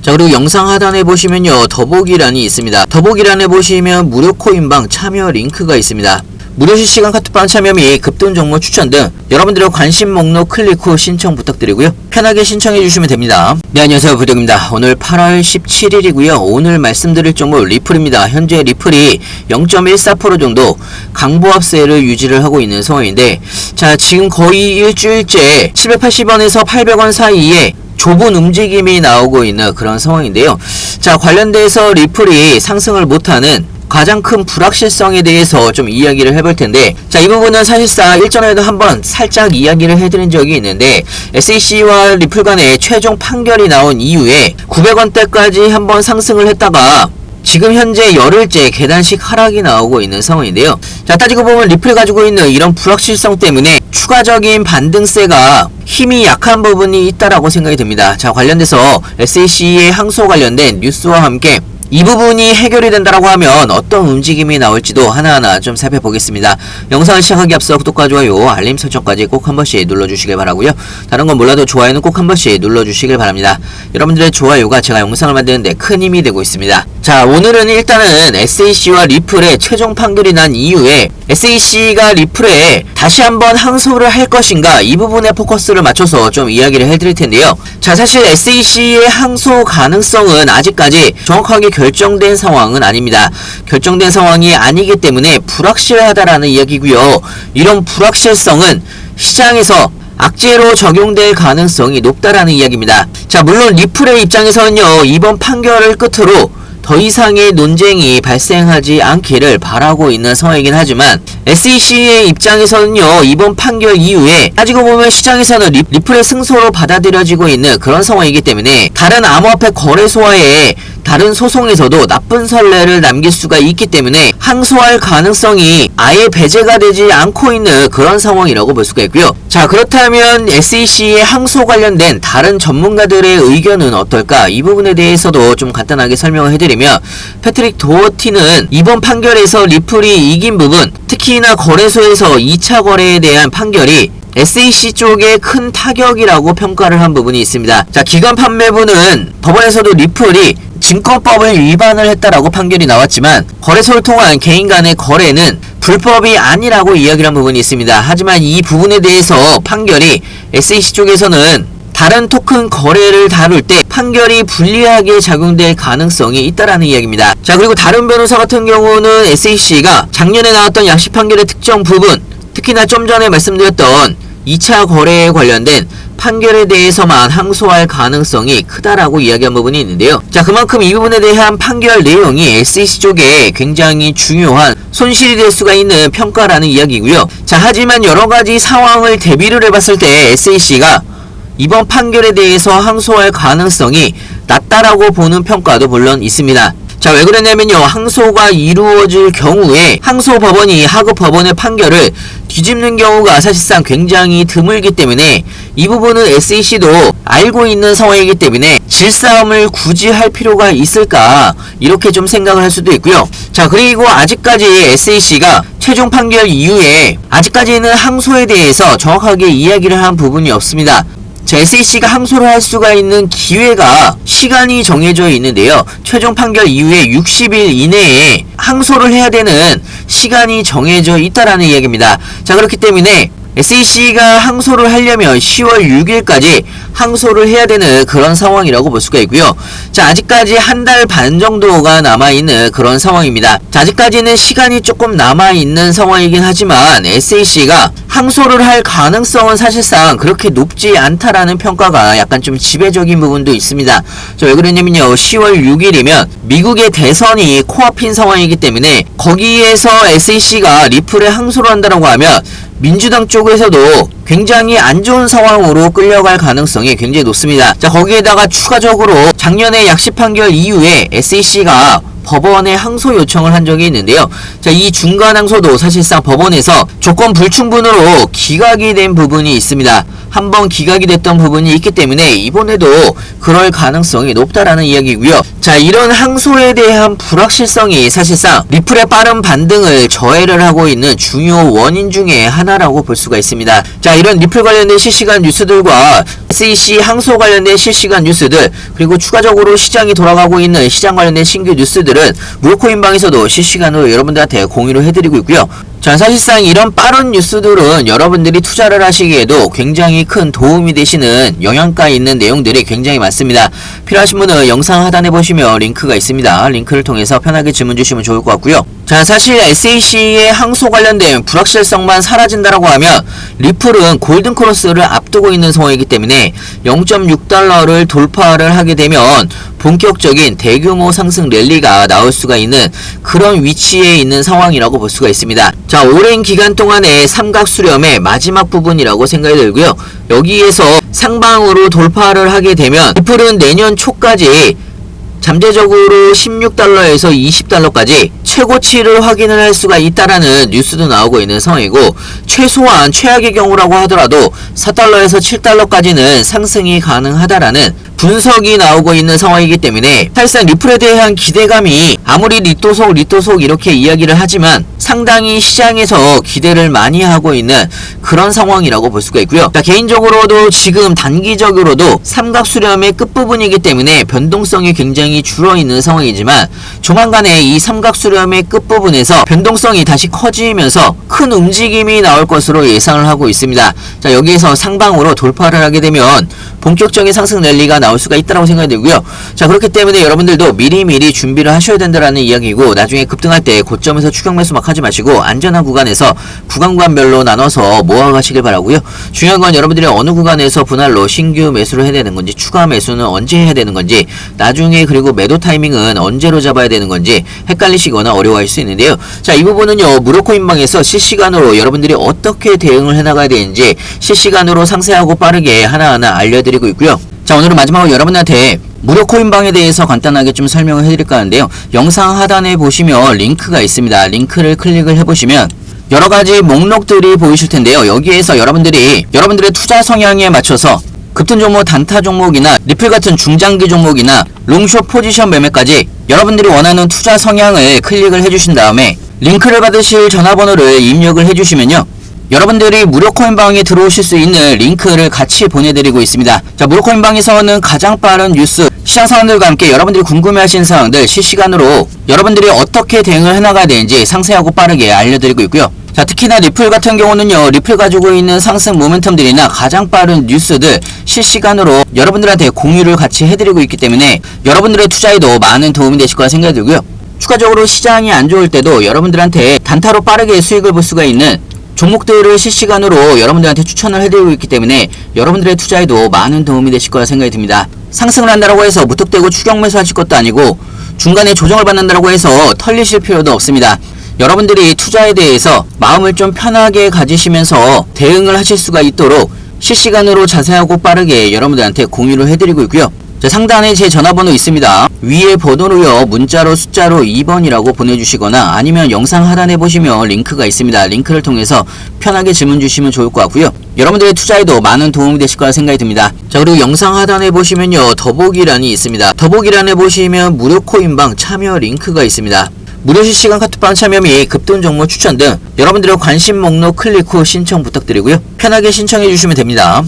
자, 그리고 영상 하단에 보시면요, 더보기란이 있습니다. 더보기란에 보시면 무료 코인방 참여 링크가 있습니다. 무료 실시간 카톡방 참여 및 급등 종목 추천 등 여러분들의 관심 목록 클릭 후 신청 부탁드리고요. 편하게 신청해 주시면 됩니다. 네, 안녕하세요, 부덕입니다. 오늘 8월 17일이고요. 오늘 말씀드릴 종목 리플입니다. 현재 리플이 0.14% 정도 강보합세를 유지를 하고 있는 상황인데, 자, 지금 거의 일주일째 780원에서 800원 사이에 좁은 움직임이 나오고 있는 그런 상황인데요. 자, 관련돼서 리플이 상승을 못하는 가장 큰 불확실성에 대해서 좀 이야기를 해볼 텐데, 자, 이 부분은 사실상 일전에도 한번 살짝 이야기를 해드린 적이 있는데, SEC와 리플 간의 최종 판결이 나온 이후에 900원대까지 한번 상승을 했다가 지금 현재 열흘째 계단식 하락이 나오고 있는 상황인데요. 자, 따지고 보면 리플이 가지고 있는 이런 불확실성 때문에 추가적인 반등세가 힘이 약한 부분이 있다라고 생각이 듭니다. 자, 관련돼서 SEC의 항소 관련된 뉴스와 함께 이 부분이 해결이 된다라고 하면 어떤 움직임이 나올지도 하나하나 좀 살펴보겠습니다. 영상을 시작하기 앞서 구독과 좋아요, 알림 설정까지 꼭 한 번씩 눌러주시길 바라고요. 다른 건 몰라도 좋아요는 꼭 한 번씩 눌러주시길 바랍니다. 여러분들의 좋아요가 제가 영상을 만드는데 큰 힘이 되고 있습니다. 자, 오늘은 일단은 SEC와 리플의 최종 판결이 난 이후에 SEC가 리플에 다시 한번 항소를 할 것인가, 이 부분에 포커스를 맞춰서 좀 이야기를 해드릴 텐데요. 자, 사실 SEC의 항소 가능성은 아직까지 정확하게 결정된 상황은 아닙니다. 결정된 상황이 아니기 때문에 불확실하다라는 이야기고요. 이런 불확실성은 시장에서 악재로 적용될 가능성이 높다라는 이야기입니다. 자, 물론 리플의 입장에서는요, 이번 판결을 끝으로 더 이상의 논쟁이 발생하지 않기를 바라고 있는 상황이긴 하지만, SEC의 입장에서는요, 이번 판결 이후에 따지고 보면 시장에서는 리플의 승소로 받아들여지고 있는 그런 상황이기 때문에 다른 암호화폐 거래소와의 다른 소송에서도 나쁜 선례를 남길 수가 있기 때문에 항소할 가능성이 아예 배제가 되지 않고 있는 그런 상황이라고 볼 수가 있고요. 자, 그렇다면 SEC의 항소 관련된 다른 전문가들의 의견은 어떨까? 이 부분에 대해서도 좀 간단하게 설명을 해드리면, 패트릭 도어티는 이번 판결에서 리플이 이긴 부분, 특히나 거래소에서 2차 거래에 대한 판결이 SEC 쪽에 큰 타격이라고 평가를 한 부분이 있습니다. 자, 기관 판매부는 법원에서도 리플이 증권법을 위반을 했다라고 판결이 나왔지만, 거래소를 통한 개인 간의 거래는 불법이 아니라고 이야기를 한 부분이 있습니다. 하지만 이 부분에 대해서 판결이 SEC 쪽에서는 다른 토큰 거래를 다룰 때 판결이 불리하게 작용될 가능성이 있다라는 이야기입니다. 자, 그리고 다른 변호사 같은 경우는 SEC가 작년에 나왔던 약식 판결의 특정 부분, 특히나 좀 전에 말씀드렸던 2차 거래에 관련된 판결에 대해서만 항소할 가능성이 크다라고 이야기한 부분이 있는데요. 자, 그만큼 이 부분에 대한 판결 내용이 SEC 쪽에 굉장히 중요한 손실이 될 수가 있는 평가라는 이야기고요. 자, 하지만 여러가지 상황을 대비를 해봤을 때 SEC가 이번 판결에 대해서 항소할 가능성이 낮다라고 보는 평가도 물론 있습니다. 자, 왜 그러냐면요, 항소가 이루어질 경우에 항소 법원이 하급 법원의 판결을 뒤집는 경우가 사실상 굉장히 드물기 때문에 이 부분은 SEC도 알고 있는 상황이기 때문에 질싸움을 굳이 할 필요가 있을까, 이렇게 좀 생각을 할 수도 있고요. 자, 그리고 아직까지 SEC가 최종 판결 이후에 아직까지는 항소에 대해서 정확하게 이야기를 한 부분이 없습니다. 자, SEC가 항소를 할 수가 있는 기회가 시간이 정해져 있는데요. 최종 판결 이후에 60일 이내에 항소를 해야 되는 시간이 정해져 있다라는 이야기입니다. 자, 그렇기 때문에 SEC가 항소를 하려면 10월 6일까지 항소를 해야 되는 그런 상황이라고 볼 수가 있고요. 자, 아직까지 한 달 반 정도가 남아있는 그런 상황입니다. 자, 아직까지는 시간이 조금 남아있는 상황이긴 하지만 SEC가 항소를 할 가능성은 사실상 그렇게 높지 않다라는 평가가 약간 좀 지배적인 부분도 있습니다. 자, 왜 그러냐면요, 10월 6일이면 미국의 대선이 코앞인 상황이기 때문에 거기에서 SEC가 리플에 항소를 한다고 하면 민주당 쪽에서도 굉장히 안 좋은 상황으로 끌려갈 가능성이 굉장히 높습니다. 자, 거기에다가 추가적으로 작년에 약식 판결 이후에 SEC가 법원에 항소 요청을 한 적이 있는데요. 자, 이 중간 항소도 사실상 법원에서 조건 불충분으로 기각이 된 부분이 있습니다. 한번 기각이 됐던 부분이 있기 때문에 이번에도 그럴 가능성이 높다라는 이야기고요. 자, 이런 항소에 대한 불확실성이 사실상 리플의 빠른 반등을 저해를 하고 있는 중요 원인 중에 하나라고 볼 수가 있습니다. 자, 이런 리플 관련된 실시간 뉴스들과 SEC 항소 관련된 실시간 뉴스들, 그리고 추가적으로 시장이 돌아가고 있는 시장 관련된 신규 뉴스들은 무료코인방에서도 실시간으로 여러분들한테 공유를 해드리고 있고요. 자, 사실상 이런 빠른 뉴스들은 여러분들이 투자를 하시기에도 굉장히 큰 도움이 되시는 영양가 있는 내용들이 굉장히 많습니다. 필요하신 분은 영상 하단에 보시면 링크가 있습니다. 링크를 통해서 편하게 질문 주시면 좋을 것 같고요. 자, 사실 SEC의 항소 관련된 불확실성만 사라진다라고 하면 리플은 골든크로스를 앞두고 있는 상황이기 때문에 0.6달러를 돌파를 하게 되면 본격적인 대규모 상승 랠리가 나올 수가 있는 그런 위치에 있는 상황이라고 볼 수가 있습니다. 자, 오랜 기간 동안의 삼각 수렴의 마지막 부분이라고 생각이 들고요. 여기에서 상방으로 돌파를 하게 되면 리플은 내년 초까지 잠재적으로 16달러에서 20달러까지 최고치를 확인을 할 수가 있다라는 뉴스도 나오고 있는 상황이고, 최소한 최악의 경우라고 하더라도 4달러에서 7달러까지는 상승이 가능하다라는 분석이 나오고 있는 상황이기 때문에 사실상 리플에 대한 기대감이 아무리 리또속 이렇게 이야기를 하지만 상당히 시장에서 기대를 많이 하고 있는 그런 상황이라고 볼 수가 있고요. 자, 개인적으로도 지금 단기적으로도 삼각 수렴의 끝부분이기 때문에 변동성이 굉장히 줄어있는 상황이지만 조만간에 이 삼각 수렴의 끝부분에서 변동성이 다시 커지면서 큰 움직임이 나올 것으로 예상을 하고 있습니다. 자, 여기에서 상방으로 돌파를 하게 되면 본격적인 상승 랠리가 나올 수가 있다고 생각이 들고요. 자, 그렇기 때문에 여러분들도 미리미리 준비를 하셔야 된다라는 이야기고, 나중에 급등할 때 고점에서 추격 매수 막 하지 마시고 안전한 구간에서 구간별로 나눠서 모아가시길 바라고요. 중요한 건 여러분들이 어느 구간에서 분할로 신규 매수를 해야 되는 건지, 추가 매수는 언제 해야 되는 건지, 나중에 그리고 매도 타이밍은 언제로 잡아야 되는 건지 헷갈리시거나 어려워할 수 있는데요. 자, 이 부분은요, 무료코인방에서 실시간으로 여러분들이 어떻게 대응을 해나가야 되는지 실시간으로 상세하고 빠르게 하나하나 알려드리고 있고요. 자, 오늘은 마지막으로 여러분한테 무료코인방에 대해서 간단하게 좀 설명을 해드릴까 하는데요. 영상 하단에 보시면 링크가 있습니다. 링크를 클릭을 해보시면 여러가지 목록들이 보이실 텐데요. 여기에서 여러분들의 투자 성향에 맞춰서 급등 종목, 단타 종목이나 리플 같은 중장기 종목이나 롱숏 포지션 매매까지 여러분들이 원하는 투자 성향을 클릭을 해주신 다음에 링크를 받으실 전화번호를 입력을 해주시면요, 여러분들이 무료코인방에 들어오실 수 있는 링크를 같이 보내드리고 있습니다. 자, 무료코인방에서는 가장 빠른 뉴스, 시장 상황들과 함께 여러분들이 궁금해하시는 사항들 실시간으로 여러분들이 어떻게 대응을 해나가야 되는지 상세하고 빠르게 알려드리고 있고요. 자, 특히나 리플 같은 경우는요, 리플 가지고 있는 상승 모멘텀들이나 가장 빠른 뉴스들 실시간으로 여러분들한테 공유를 같이 해드리고 있기 때문에 여러분들의 투자에도 많은 도움이 되실 거라 생각이 들고요. 추가적으로 시장이 안 좋을 때도 여러분들한테 단타로 빠르게 수익을 볼 수가 있는 종목들을 실시간으로 여러분들한테 추천을 해드리고 있기 때문에 여러분들의 투자에도 많은 도움이 되실 거라 생각이 듭니다. 상승을 한다고 해서 무턱대고 추격 매수하실 것도 아니고 중간에 조정을 받는다고 해서 털리실 필요도 없습니다. 여러분들이 투자에 대해서 마음을 좀 편하게 가지시면서 대응을 하실 수가 있도록 실시간으로 자세하고 빠르게 여러분들한테 공유를 해드리고 있고요. 자, 상단에 제 전화번호 있습니다. 위에 번호로요, 문자로 숫자로 2번이라고 보내주시거나 아니면 영상 하단에 보시면 링크가 있습니다. 링크를 통해서 편하게 질문 주시면 좋을 것 같고요. 여러분들의 투자에도 많은 도움이 되실 거라 생각이 듭니다. 자, 그리고 영상 하단에 보시면요, 더보기란이 있습니다. 더보기란에 보시면 무료코인방 참여 링크가 있습니다. 무료 실시간 카톡방 참여 및 급등 종목 추천 등 여러분들의 관심 목록 클릭 후 신청 부탁드리고요. 편하게 신청해 주시면 됩니다.